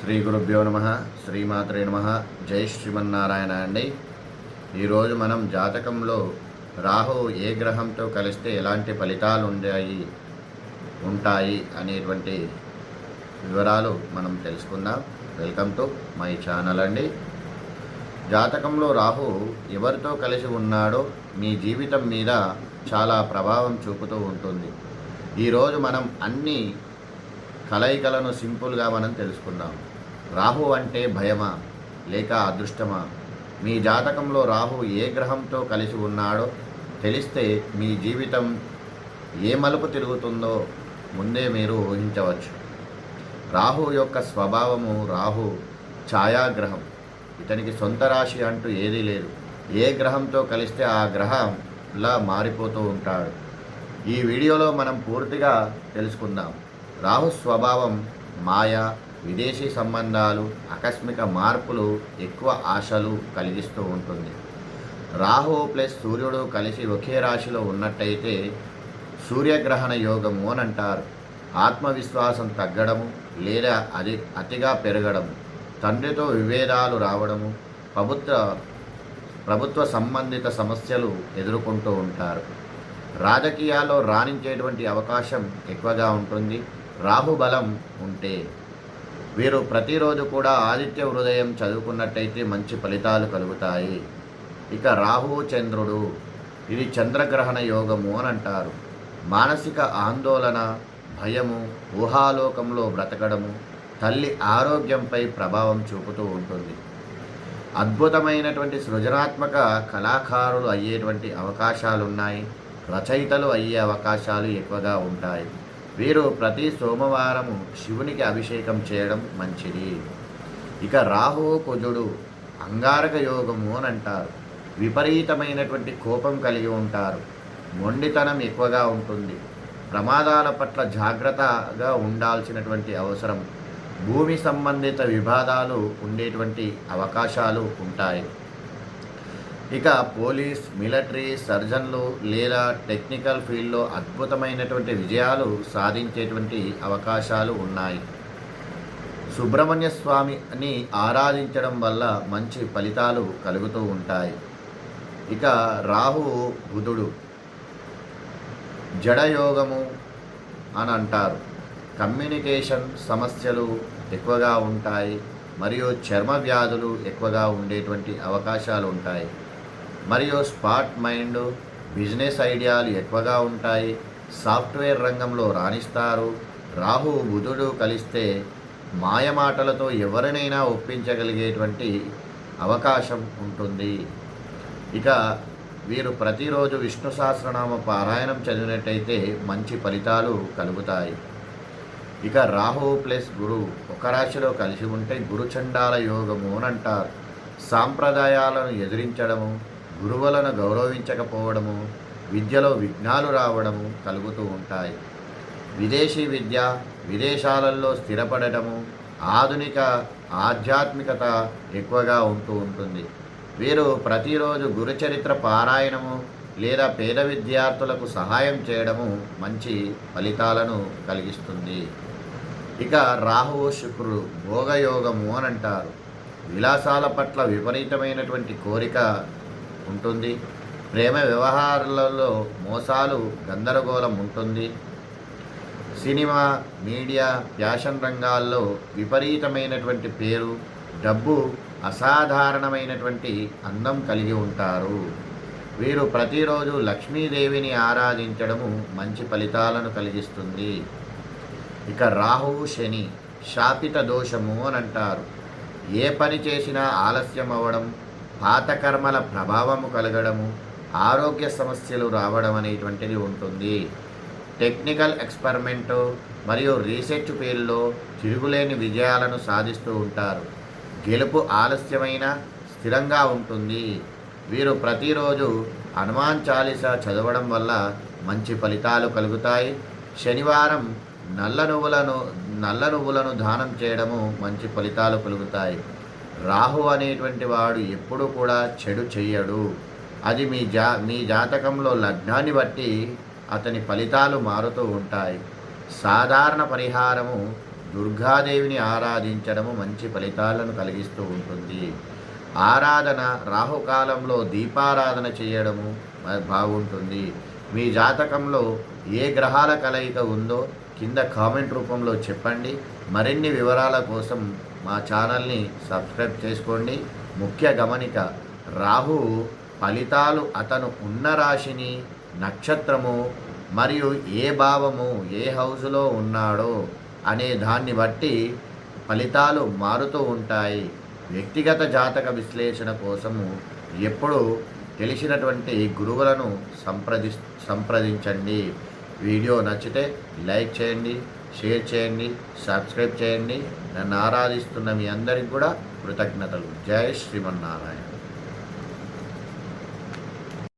శ్రీ గురుభ్యో నమ. శ్రీమాత్రే నమ. జై శ్రీమన్నారాయణ అండి. ఈరోజు మనం జాతకంలో రాహు ఏ గ్రహంతో కలిస్తే ఎలాంటి ఫలితాలు ఉంటాయి అనేటువంటి వివరాలు మనం తెలుసుకుందాం. వెల్కమ్ టు మై ఛానల్ అండి. జాతకంలో రాహు ఎవరితో కలిసి ఉన్నాడో మీ జీవితం మీద చాలా ప్రభావం చూపుతూ ఉంటుంది. ఈరోజు మనం అన్ని కలయికలను సింపుల్గా మనం తెలుసుకుందాం. రాహు అంటే భయమా లేక అదృష్టమా? మీ జాతకంలో రాహు ఏ గ్రహంతో కలిసి ఉన్నాడో తెలిస్తే మీ జీవితం ఏ మలుపు తిరుగుతుందో ముందే మీరు ఊహించవచ్చు. రాహు యొక్క స్వభావము, రాహు ఛాయాగ్రహం. ఇతనికి సొంత రాశి అంటూ ఏదీ లేదు. ఏ గ్రహంతో కలిస్తే ఆ గ్రహంలా మారిపోతూ ఉంటాడు. ఈ వీడియోలో మనం పూర్తిగా తెలుసుకుందాం. రాహు స్వభావం మాయ, విదేశీ సంబంధాలు, ఆకస్మిక మార్పులు, ఎక్కువ ఆశలు కలిగిస్తూ ఉంటుంది. రాహు ప్లస్ సూర్యుడు కలిసి ఒకే రాశిలో ఉన్నట్టయితే సూర్యగ్రహణ యోగము అని అంటారు. ఆత్మవిశ్వాసం తగ్గడము లేదా అతిగా పెరగడము, తండ్రితో విభేదాలు రావడము, ప్రభుత్వ సంబంధిత సమస్యలు ఎదుర్కొంటూ ఉంటారు. రాజకీయాల్లో రాణించేటువంటి అవకాశం ఎక్కువగా ఉంటుంది. రాహు బలం ఉంటే వీరు ప్రతిరోజు కూడా ఆదిత్య హృదయం చదువుకున్నట్టయితే మంచి ఫలితాలు కలుగుతాయి. ఇక రాహు చంద్రుడు, ఇది చంద్రగ్రహణ యోగము అని అంటారు. మానసిక ఆందోళన, భయము, ఊహాలోకంలో బ్రతకడము, తల్లి ఆరోగ్యంపై ప్రభావం చూపుతూ ఉంటుంది. అద్భుతమైనటువంటి సృజనాత్మక కళాకారులు అయ్యేటువంటి అవకాశాలున్నాయి. రచయితలు అయ్యే అవకాశాలు ఎక్కువగా ఉంటాయి. వీరు ప్రతి సోమవారము శివునికి అభిషేకం చేయడం మంచిది. ఇక రాహు కుజుడు అంగారక యోగము అని అంటారు. విపరీతమైనటువంటి కోపం కలిగి ఉంటారు. మొండితనం ఎక్కువగా ఉంటుంది. ప్రమాదాల పట్ల జాగ్రత్తగా ఉండాల్సినటువంటి అవసరం. భూమి సంబంధిత వివాదాలు ఉండేటువంటి అవకాశాలు ఉంటాయి. ఇక పోలీస్, మిలిటరీ, సర్జన్లు లేదా టెక్నికల్ ఫీల్డ్లో అద్భుతమైనటువంటి విజయాలు సాధించేటువంటి అవకాశాలు ఉన్నాయి. సుబ్రహ్మణ్య స్వామిని ఆరాధించడం వల్ల మంచి ఫలితాలు కలుగుతూ ఉంటాయి. ఇక రాహు బుధుడు జడయోగము అని అంటారు. కమ్యూనికేషన్ సమస్యలు ఎక్కువగా ఉంటాయి మరియు చర్మ వ్యాధులు ఎక్కువగా ఉండేటువంటి అవకాశాలు ఉంటాయి. మరియు స్పాట్ మైండ్, బిజినెస్ ఐడియాలు ఎక్కువగా ఉంటాయి. సాఫ్ట్వేర్ రంగంలో రాణిస్తారు. రాహు బుధుడు కలిస్తే మాయమాటలతో ఎవరినైనా ఒప్పించగలిగేటువంటి అవకాశం ఉంటుంది. ఇక వీరు ప్రతిరోజు విష్ణు సహస్రనామ పారాయణం చదివినట్టయితే మంచి ఫలితాలు కలుగుతాయి. ఇక రాహు ప్లస్ గురు ఒక రాశిలో కలిసి ఉంటే గురుచండాల యోగము అని అంటారు. సాంప్రదాయాలను ఎదిరించడము, గురువులను గౌరవించకపోవడము, విద్యలో విఘ్నాలు రావడము కలుగుతూ ఉంటాయి. విదేశీ విద్య, విదేశాలలో స్థిరపడటము, ఆధునిక ఆధ్యాత్మికత ఎక్కువగా ఉంటూ ఉంటుంది. వీరు ప్రతిరోజు గురుచరిత్ర పారాయణము లేదా పేద విద్యార్థులకు సహాయం చేయడము మంచి ఫలితాలను కలిగిస్తుంది. ఇక రాహువు శుక్రుడు భోగయోగము అని అంటారు. విలాసాల పట్ల విపరీతమైనటువంటి కోరిక ఉంటుంది. ప్రేమ వ్యవహారాలలో మోసాలు, గందరగోళం ఉంటుంది. సినిమా, మీడియా, ఫ్యాషన్ రంగాల్లో విపరీతమైనటువంటి పేరు, డబ్బు, అసాధారణమైనటువంటి అందం కలిగి ఉంటారు. వీరు ప్రతిరోజు లక్ష్మీదేవిని ఆరాధించడము మంచి ఫలితాలను కలిగిస్తుంది. ఇక రాహువు శని శాపిత దోషము అని అంటారు. ఏ పని చేసినా ఆలస్యం అవ్వడం, పాత కర్మల ప్రభావము కలగడము, ఆరోగ్య సమస్యలు రావడం అనేటువంటిది ఉంటుంది. టెక్నికల్ ఎక్స్పెరిమెంటు మరియు రీసెర్చ్ ఫీల్డ్లో తిరుగులేని విజయాలను సాధిస్తూ ఉంటారు. గెలుపు ఆలస్యమైన స్థిరంగా ఉంటుంది. వీరు ప్రతిరోజు హనుమాన్ చాలీసా చదవడం వల్ల మంచి ఫలితాలు కలుగుతాయి. శనివారం నల్ల నువ్వులను దానం చేయడము మంచి ఫలితాలు కలుగుతాయి. రాహు అనేటువంటి వాడు ఎప్పుడు కూడా చెడు చెయ్యడు. అది మీ జాతకంలో లగ్నాన్ని బట్టి అతని ఫలితాలు మారుతూ ఉంటాయి. సాధారణ పరిహారము దుర్గాదేవిని ఆరాధించడము మంచి ఫలితాలను కలిగిస్తూ ఉంటుంది. ఆరాధన రాహుకాలంలో దీపారాధన చేయడము బాగుంటుంది. మీ జాతకంలో ఏ గ్రహాల కలయిక ఉందో కింద కామెంట్ రూపంలో చెప్పండి. మరిన్ని వివరాల కోసం మా ఛానల్ని సబ్స్క్రైబ్ చేసుకోండి. ముఖ్య గమనిక, రాహు ఫలితాలు అతను ఉన్న రాశిని, నక్షత్రము మరియు ఏ భావము ఏ హౌస్లో ఉన్నాడో అనే దాన్ని బట్టి ఫలితాలు మారుతూ ఉంటాయి. వ్యక్తిగత జాతక విశ్లేషణ కోసము ఎప్పుడు తెలిసినటువంటి గురువులను సంప్రదించండి. వీడియో నచ్చితే లైక్ చేయండి, షేర్ చేయండి, సబ్స్క్రైబ్ చేయండి. నన్ను ఆరాధిస్తున్న మీ అందరికి కూడా కృతజ్ఞతలు. జై శ్రీమన్నారాయణ.